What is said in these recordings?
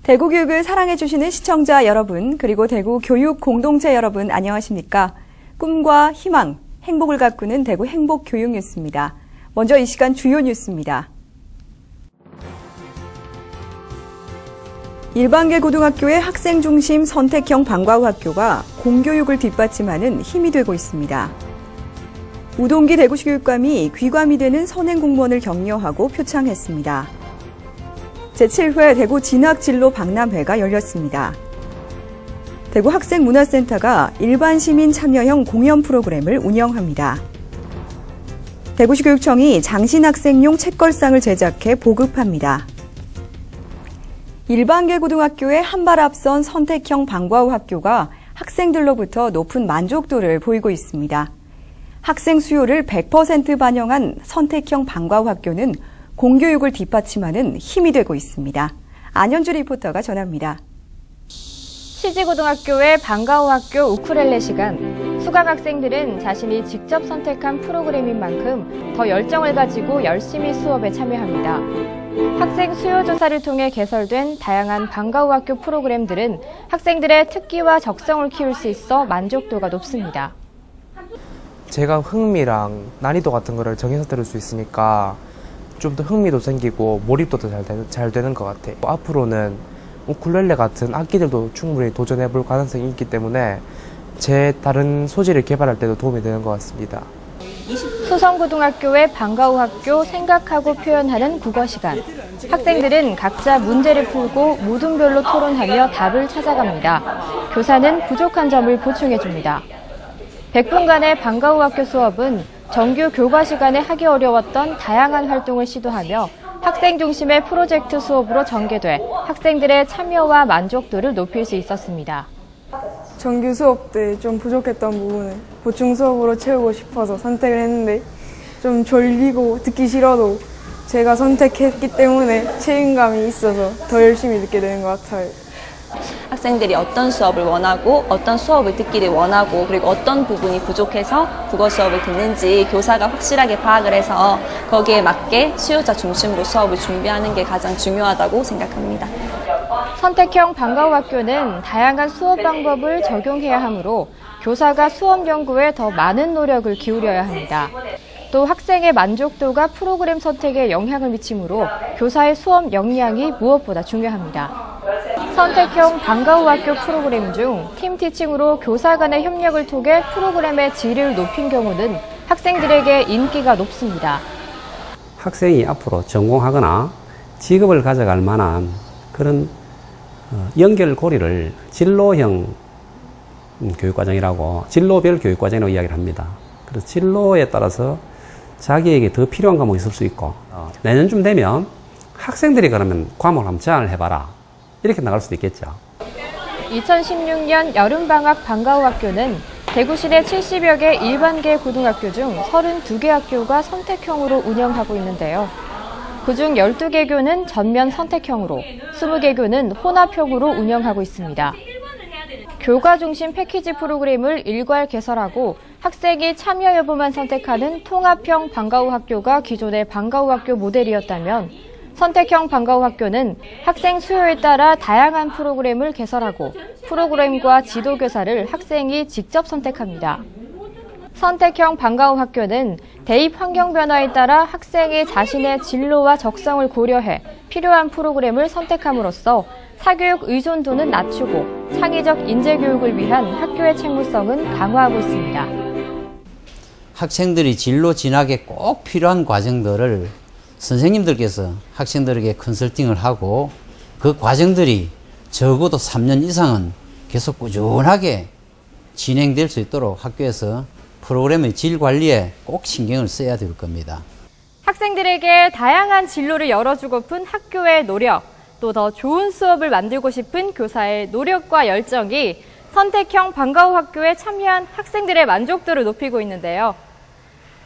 대구 교육을 사랑해주시는 시청자 여러분, 그리고 대구 교육 공동체 여러분, 안녕하십니까? 꿈과 희망, 행복을 가꾸는 대구 행복교육뉴스입니다. 먼저 이 시간 주요 뉴스입니다. 일반계 고등학교의 학생 중심 선택형 방과후 학교가 공교육을 뒷받침하는 힘이 되고 있습니다. 우동기 대구시 교육감이 귀감이 되는 선행 공무원을 격려하고 표창했습니다. 제7회 대구 진학진로 박람회가 열렸습니다. 대구 학생문화센터가 일반 시민 참여형 공연 프로그램을 운영합니다. 대구시 교육청이 장신학생용 책걸상을 제작해 보급합니다. 일반계 고등학교의 한 발 앞선 선택형 방과후 학교가 학생들로부터 높은 만족도를 보이고 있습니다. 학생 수요를 100% 반영한 선택형 방과후 학교는 공교육을 뒷받침하는 힘이 되고 있습니다. 안현주 리포터가 전합니다. 시지고등학교의 방과후 학교 우쿨렐레 시간. 수강 학생들은 자신이 직접 선택한 프로그램인 만큼 더 열정을 가지고 열심히 수업에 참여합니다. 학생 수요 조사를 통해 개설된 다양한 방과후 학교 프로그램들은 학생들의 특기와 적성을 키울 수 있어 만족도가 높습니다. 제가 흥미랑 난이도 같은 거를 정해서 들을 수 있으니까 좀 더 흥미도 생기고 몰입도 더 잘 되는 것 같아요. 앞으로는 우쿨렐레 같은 악기들도 충분히 도전해 볼 가능성이 있기 때문에 제 다른 소질을 개발할 때도 도움이 되는 것 같습니다. 수성고등학교의 방과후 학교 생각하고 표현하는 국어 시간. 학생들은 각자 문제를 풀고 모둠별로 토론하며 답을 찾아갑니다. 교사는 부족한 점을 보충해줍니다. 100분간의 방과후 학교 수업은 정규 교과 시간에 하기 어려웠던 다양한 활동을 시도하며 학생 중심의 프로젝트 수업으로 전개돼 학생들의 참여와 만족도를 높일 수 있었습니다. 정규 수업 때 좀 부족했던 부분을 보충 수업으로 채우고 싶어서 선택을 했는데 좀 졸리고 듣기 싫어도 제가 선택했기 때문에 책임감이 있어서 더 열심히 듣게 되는 것 같아요. 학생들이 어떤 수업을 원하고 어떤 수업을 듣기를 원하고 그리고 어떤 부분이 부족해서 국어 수업을 듣는지 교사가 확실하게 파악을 해서 거기에 맞게 수요자 중심으로 수업을 준비하는 게 가장 중요하다고 생각합니다. 선택형 방과후 학교는 다양한 수업 방법을 적용해야 하므로 교사가 수업 연구에 더 많은 노력을 기울여야 합니다. 또 학생의 만족도가 프로그램 선택에 영향을 미치므로 교사의 수업 역량이 무엇보다 중요합니다. 선택형 방과후 학교 프로그램 중 팀티칭으로 교사 간의 협력을 통해 프로그램의 질을 높인 경우는 학생들에게 인기가 높습니다. 학생이 앞으로 전공하거나 직업을 가져갈 만한 그런 연결고리를 진로형 교육과정이라고 진로별 교육과정이라고 이야기를 합니다. 그래서 진로에 따라서 자기에게 더 필요한 과목이 있을 수 있고 내년쯤 되면 학생들이 그러면 과목을 한번 제안을 해봐라 이렇게 나갈 수도 있겠죠. 2016년 여름방학 방과후 학교는 대구시내 70여 개 일반계 고등학교 중 32개 학교가 선택형으로 운영하고 있는데요. 그중 12개 교는 전면 선택형으로, 20개 교는 혼합형으로 운영하고 있습니다. 교과 중심 패키지 프로그램을 일괄 개설하고 학생이 참여 여부만 선택하는 통합형 방과후 학교가 기존의 방과후 학교 모델이었다면 선택형 방과후 학교는 학생 수요에 따라 다양한 프로그램을 개설하고 프로그램과 지도교사를 학생이 직접 선택합니다. 선택형 방과후 학교는 대입 환경 변화에 따라 학생이 자신의 진로와 적성을 고려해 필요한 프로그램을 선택함으로써 사교육 의존도는 낮추고 창의적 인재교육을 위한 학교의 책무성은 강화하고 있습니다. 학생들이 진로 진학에 꼭 필요한 과정들을 선생님들께서 학생들에게 컨설팅을 하고 그 과정들이 적어도 3년 이상은 계속 꾸준하게 진행될 수 있도록 학교에서 프로그램의 질 관리에 꼭 신경을 써야 될 겁니다. 학생들에게 다양한 진로를 열어주고픈 학교의 노력, 또 더 좋은 수업을 만들고 싶은 교사의 노력과 열정이 선택형 방과후 학교에 참여한 학생들의 만족도를 높이고 있는데요.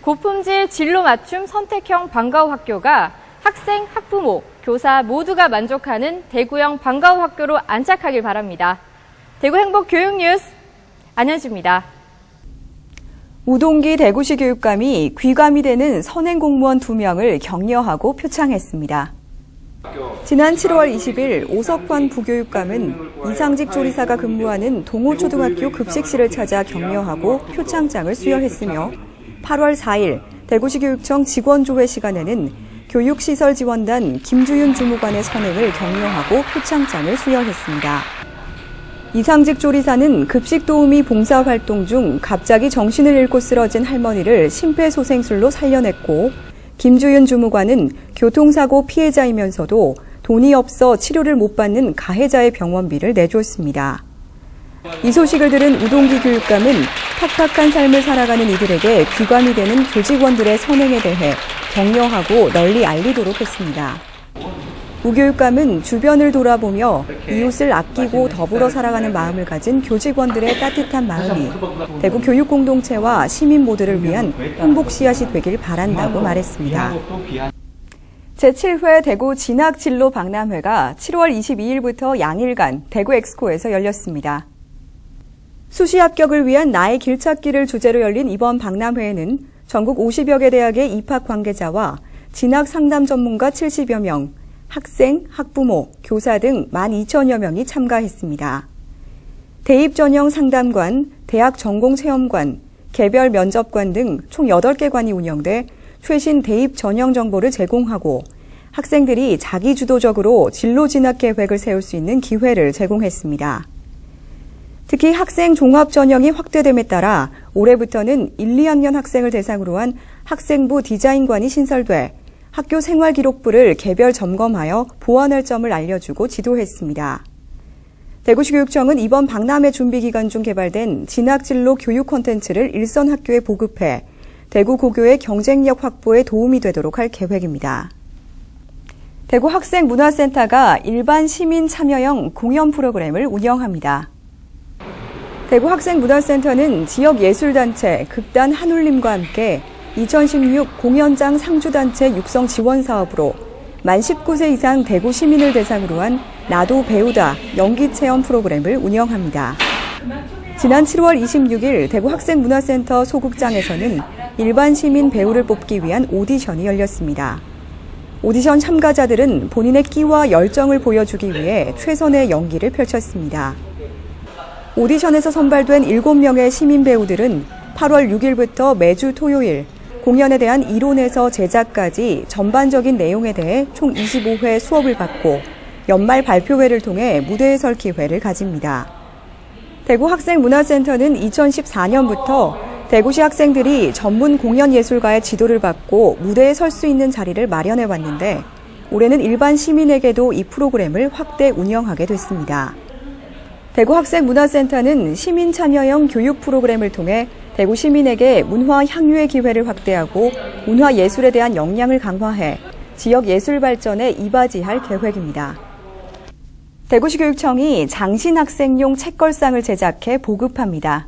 고품질 진로 맞춤 선택형 방과후 학교가 학생, 학부모, 교사 모두가 만족하는 대구형 방과후 학교로 안착하길 바랍니다. 대구 행복교육뉴스 안현주입니다. 우동기 대구시 교육감이 귀감이 되는 선행 공무원 2명을 격려하고 표창했습니다. 지난 7월 20일 오석환 부교육감은 이상직 조리사가 근무하는 동호초등학교 급식실을 찾아 격려하고 표창장을 수여했으며 8월 4일 대구시 교육청 직원조회 시간에는 교육시설지원단 김주윤 주무관의 선행을 격려하고 표창장을 수여했습니다. 이상직 조리사는 급식도우미 봉사활동 중 갑자기 정신을 잃고 쓰러진 할머니를 심폐소생술로 살려냈고, 김주윤 주무관은 교통사고 피해자이면서도 돈이 없어 치료를 못 받는 가해자의 병원비를 내줬습니다. 이 소식을 들은 우동기 교육감은 팍팍한 삶을 살아가는 이들에게 귀감이 되는 교직원들의 선행에 대해 격려하고 널리 알리도록 했습니다. 우 교육감은 주변을 돌아보며 이웃을 아끼고 더불어 살아가는 마음을 가진 교직원들의 따뜻한 마음이 대구 교육 공동체와 시민 모두를 위한 행복 씨앗이 되길 바란다고 말했습니다. 제7회 대구 진학진로 박람회가 7월 22일부터 양일간 대구 엑스코에서 열렸습니다. 수시 합격을 위한 나의 길찾기를 주제로 열린 이번 박람회에는 전국 50여 개 대학의 입학 관계자와 진학 상담 전문가 70여 명, 학생, 학부모, 교사 등 12,000여 명이 참가했습니다. 대입 전형 상담관, 대학 전공 체험관, 개별 면접관 등 총 8개 관이 운영돼 최신 대입 전형 정보를 제공하고 학생들이 자기주도적으로 진로 진학 계획을 세울 수 있는 기회를 제공했습니다. 특히 학생 종합 전형이 확대됨에 따라 올해부터는 1, 2학년 학생을 대상으로 한 학생부 디자인관이 신설돼 학교 생활기록부를 개별 점검하여 보완할 점을 알려주고 지도했습니다. 대구시 교육청은 이번 박람회 준비 기간 중 개발된 진학진로 교육 콘텐츠를 일선 학교에 보급해 대구 고교의 경쟁력 확보에 도움이 되도록 할 계획입니다. 대구 학생문화센터가 일반 시민 참여형 공연 프로그램을 운영합니다. 대구 학생문화센터는 지역예술단체 극단 한울림과 함께 2016 공연장 상주단체 육성 지원 사업으로 만 19세 이상 대구 시민을 대상으로 한 나도 배우다 연기체험 프로그램을 운영합니다. 지난 7월 26일 대구 학생문화센터 소극장에서는 일반 시민 배우를 뽑기 위한 오디션이 열렸습니다. 오디션 참가자들은 본인의 끼와 열정을 보여주기 위해 최선의 연기를 펼쳤습니다. 오디션에서 선발된 7명의 시민 배우들은 8월 6일부터 매주 토요일 공연에 대한 이론에서 제작까지 전반적인 내용에 대해 총 25회 수업을 받고 연말 발표회를 통해 무대에 설 기회를 가집니다. 대구 학생문화센터는 2014년부터 대구시 학생들이 전문 공연예술가의 지도를 받고 무대에 설 수 있는 자리를 마련해 왔는데 올해는 일반 시민에게도 이 프로그램을 확대 운영하게 됐습니다. 대구 학생문화센터는 시민 참여형 교육 프로그램을 통해 대구 시민에게 문화 향유의 기회를 확대하고 문화 예술에 대한 역량을 강화해 지역 예술 발전에 이바지할 계획입니다. 대구시 교육청이 장신 학생용 책걸상을 제작해 보급합니다.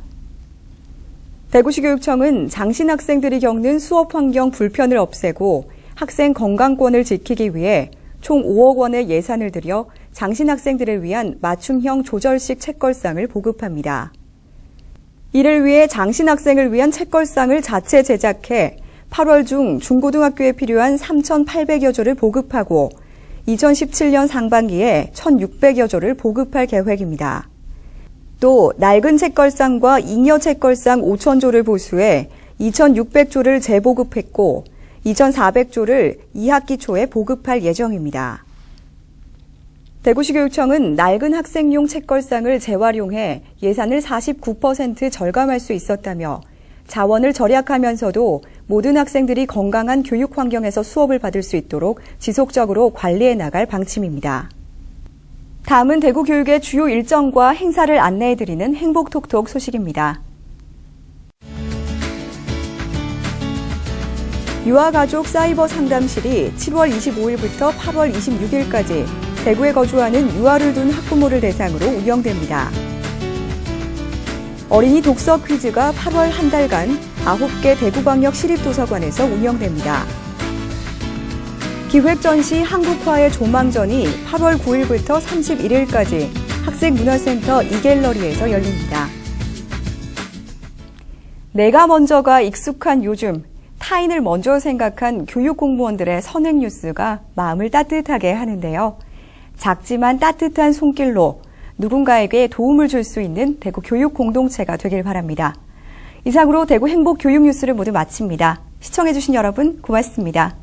대구시 교육청은 장신 학생들이 겪는 수업 환경 불편을 없애고 학생 건강권을 지키기 위해 총 5억 원의 예산을 들여 장신 학생들을 위한 맞춤형 조절식 책걸상을 보급합니다. 이를 위해 장신 학생을 위한 책걸상을 자체 제작해 8월 중 중고등학교에 필요한 3,800여 조를 보급하고 2017년 상반기에 1,600여 조를 보급할 계획입니다. 또 낡은 책걸상과 잉여 책걸상 5,000조를 보수해 2,600조를 재보급했고 2,400조를 2학기 초에 보급할 예정입니다. 대구시 교육청은 낡은 학생용 책걸상을 재활용해 예산을 49% 절감할 수 있었다며 자원을 절약하면서도 모든 학생들이 건강한 교육 환경에서 수업을 받을 수 있도록 지속적으로 관리해 나갈 방침입니다. 다음은 대구 교육의 주요 일정과 행사를 안내해드리는 행복톡톡 소식입니다. 유아가족 사이버 상담실이 7월 25일부터 8월 26일까지 대구에 거주하는 유아를 둔 학부모를 대상으로 운영됩니다. 어린이 독서 퀴즈가 8월 한 달간 9개 대구광역 시립도서관에서 운영됩니다. 기획전시 한국화의 조망전이 8월 9일부터 31일까지 학생문화센터 이갤러리에서 열립니다. 내가 먼저가 익숙한 요즘, 타인을 먼저 생각한 교육 공무원들의 선행 뉴스가 마음을 따뜻하게 하는데요. 작지만 따뜻한 손길로 누군가에게 도움을 줄 수 있는 대구 교육 공동체가 되길 바랍니다. 이상으로 대구 행복 교육 뉴스를 모두 마칩니다. 시청해주신 여러분 고맙습니다.